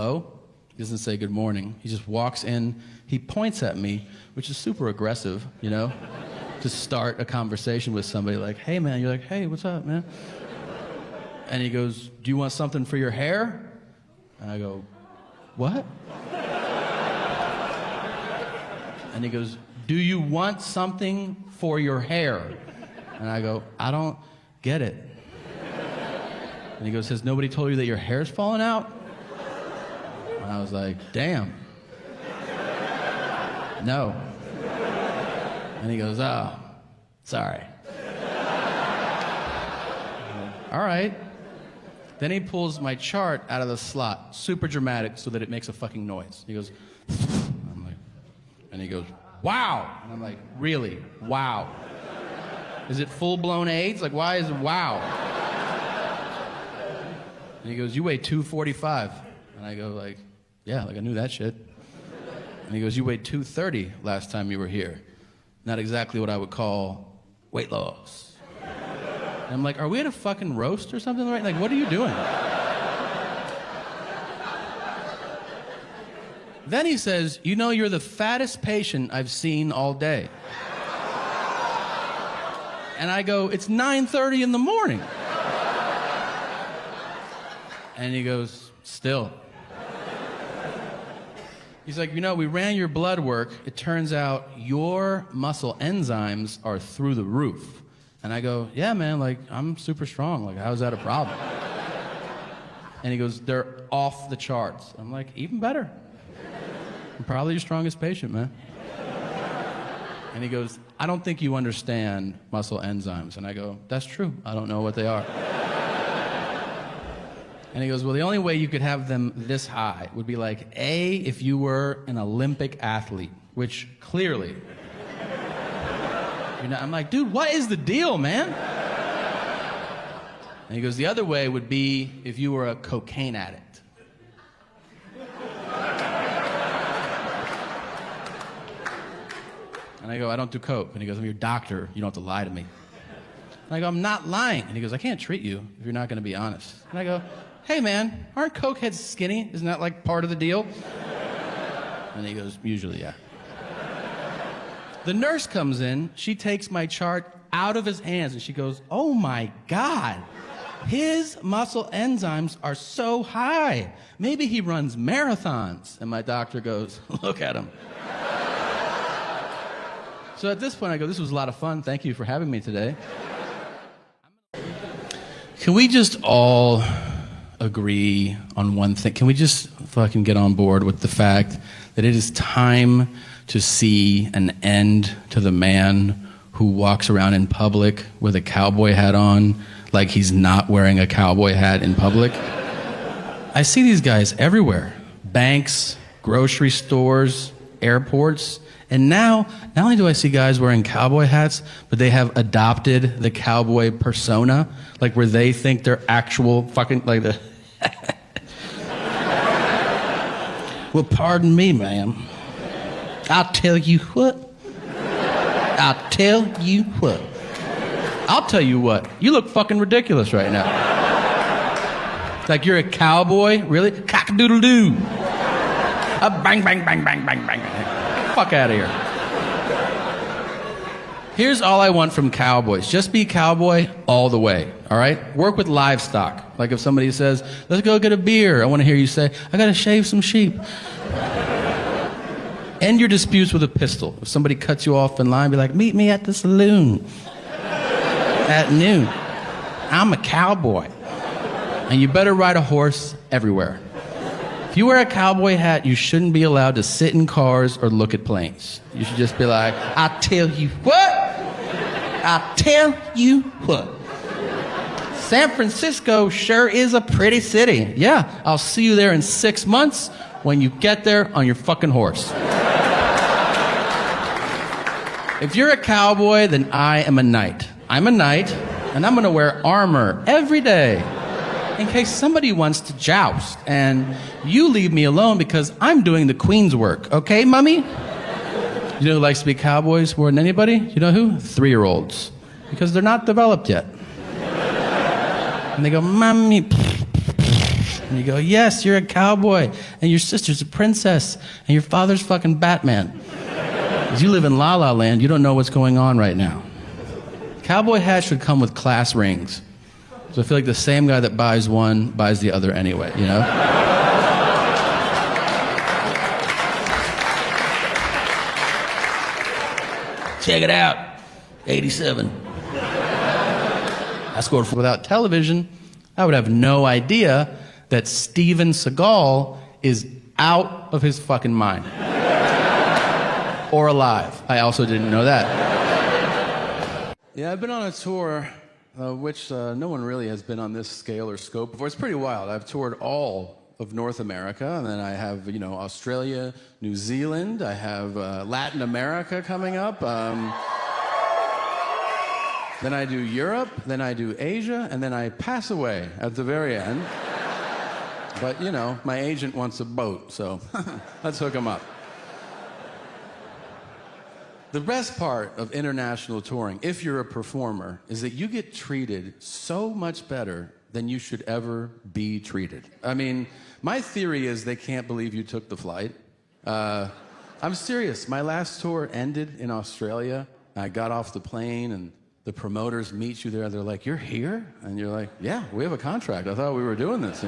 hello. He doesn't say good morning. He just walks in. He points at me, which is super aggressive, you know, to start a conversation with somebody like, hey, man. You're like, hey, what's up, man? And he goes, do you want something for your hair? And I go, what? And he goes, do you want something for your hair? And I go, I don't get it. And he goes, has nobody told you that your hair's falling out? And I was like, damn. No. And he goes, oh, sorry. All right. Then he pulls my chart out of the slot, super dramatic, so that it makes a fucking noise. He goes, I'm like, and he goes, wow. And I'm like, really? Wow. Is it full-blown AIDS? Like, why is it wow? And he goes, you weigh 245. And I go like, yeah, like I knew that shit. And he goes, you weighed 230 last time you were here. Not exactly what I would call weight loss. And I'm like, are we at a fucking roast or something? Right? Like, what are you doing? Then he says, you know, you're the fattest patient I've seen all day. And I go, it's 9:30 in the morning. And he goes, still. He's like, you know, we ran your blood work. It turns out your muscle enzymes are through the roof. And I go, yeah, man, like, I'm super strong. Like, how is that a problem? And he goes, they're off the charts. I'm like, even better. I'm probably your strongest patient, man. And he goes, I don't think you understand muscle enzymes. And I go, that's true. I don't know what they are. And he goes, well, the only way you could have them this high would be like, A, if you were an Olympic athlete, which clearly, you know, I'm like, dude, what is the deal, man? And he goes, the other way would be if you were a cocaine addict. And I go, I don't do coke. And he goes, I'm your doctor. You don't have to lie to me. And I go, I'm not lying. And he goes, I can't treat you if you're not going to be honest. And I go, hey, man, aren't cokeheads skinny? Isn't that like part of the deal? And he goes, usually, yeah. The nurse comes in. She takes my chart out of his hands, and she goes, oh, my God. His muscle enzymes are so high. Maybe he runs marathons. And my doctor goes, look at him. So at this point, I go, this was a lot of fun. Thank you for having me today. Can we just all agree on one thing? Can we just fucking get on board with the fact that it is time to see an end to the man who walks around in public with a cowboy hat on like he's not wearing a cowboy hat in public? I see these guys everywhere. Banks, grocery stores, airports. And now, not only do I see guys wearing cowboy hats, but they have adopted the cowboy persona, like where they think they're actual fucking, like the... Well, pardon me, ma'am. I'll tell you what. I'll tell you what. I'll tell you what. You look fucking ridiculous right now. Like you're a cowboy? Really? Cock-a-doodle-doo. Bang, bang, bang, bang, bang, bang. Fuck out of here. Here's all I want from cowboys. Just be cowboy all the way, all right? Work with livestock. Like if somebody says, let's go get a beer, I want to hear you say, I got to shave some sheep. End your disputes with a pistol. If somebody cuts you off in line, be like, meet me at the saloon at noon. I'm a cowboy. And you better ride a horse everywhere. If you wear a cowboy hat, you shouldn't be allowed to sit in cars or look at planes. You should just be like, I tell you what. I tell you what. San Francisco sure is a pretty city. Yeah, I'll see you there in 6 months when you get there on your fucking horse. If you're a cowboy, then I am a knight. I'm a knight, and I'm going to wear armor every day in case somebody wants to joust, and you leave me alone because I'm doing the queen's work. Okay, mummy? You know who likes to be cowboys more than anybody? You know who? 3-year-olds. Because they're not developed yet. And they go, mommy. And you go, yes, you're a cowboy, and your sister's a princess, and your father's fucking Batman. Because you live in La La Land, you don't know what's going on right now. Cowboy hats should come with class rings. So I feel like the same guy that buys one buys the other anyway, you know? Check it out, 87. I scored without television. I would have no idea that Steven Seagal is out of his fucking mind. Or alive. I also didn't know that. Yeah, I've been on a tour, which no one really has been on this scale or scope before. It's pretty wild. I've toured all of North America, and then I have, Australia, New Zealand. I have Latin America coming up. Then I do Europe, then I do Asia, and then I pass away at the very end. But, my agent wants a boat, so let's hook him up. The best part of international touring, if you're a performer, is that you get treated so much better than you should ever be treated. I mean, my theory is they can't believe you took the flight. I'm serious. My last tour ended in Australia. I got off the plane, and the promoters meet you there. They're like, you're here? And you're like, yeah, we have a contract. I thought we were doing this,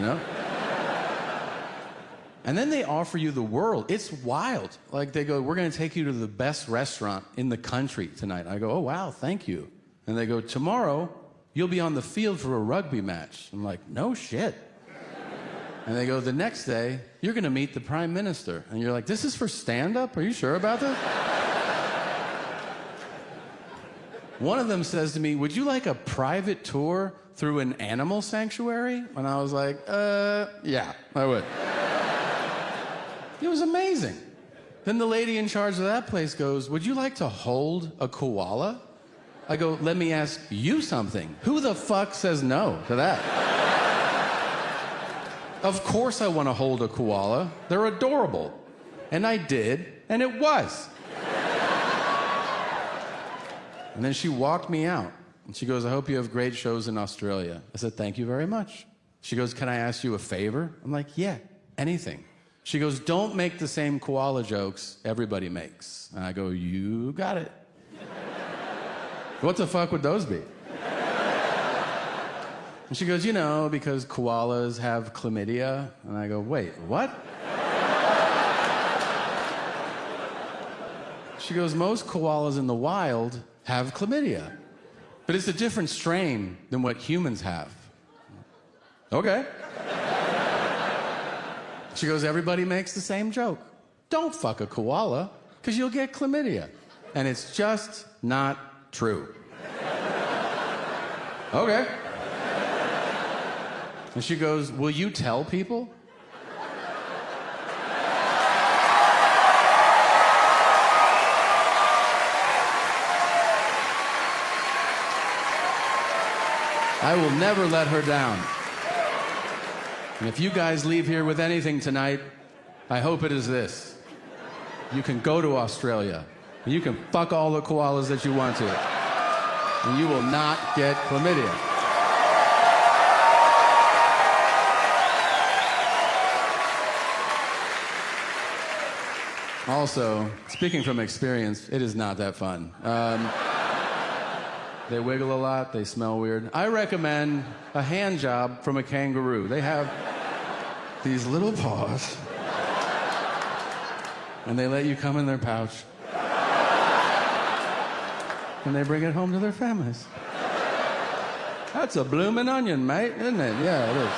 And then they offer you the world. It's wild. Like, they go, we're going to take you to the best restaurant in the country tonight. I go, oh, wow, thank you. And they go, tomorrow, you'll be on the field for a rugby match. I'm like, no shit. And they go, the next day, you're going to meet the prime minister. And you're like, this is for stand-up? Are you sure about this? One of them says to me, would you like a private tour through an animal sanctuary? And I was like, yeah, I would. It was amazing. Then the lady in charge of that place goes, would you like to hold a koala? I go, let me ask you something. Who the fuck says no to that? Of course I want to hold a koala. They're adorable. And I did, and it was. And then she walked me out. And she goes, I hope you have great shows in Australia. I said, thank you very much. She goes, can I ask you a favor? I'm like, yeah, anything. She goes, don't make the same koala jokes everybody makes. And I go, you got it. What the fuck would those be? And she goes, because koalas have chlamydia. And I go, wait, what? She goes, most koalas in the wild have chlamydia. But it's a different strain than what humans have. Okay. She goes, everybody makes the same joke. Don't fuck a koala, because you'll get chlamydia. And it's just not true. Okay. And she goes, will you tell people? I will never let her down. And if you guys leave here with anything tonight, I hope it is this. You can go to Australia, and you can fuck all the koalas that you want to, and you will not get chlamydia. Also, speaking from experience, it is not that fun. They wiggle a lot, they smell weird. I recommend a hand job from a kangaroo. They have these little paws, and they let you come in their pouch, and they bring it home to their families. That's a bloomin' onion, mate, isn't it? Yeah, it is.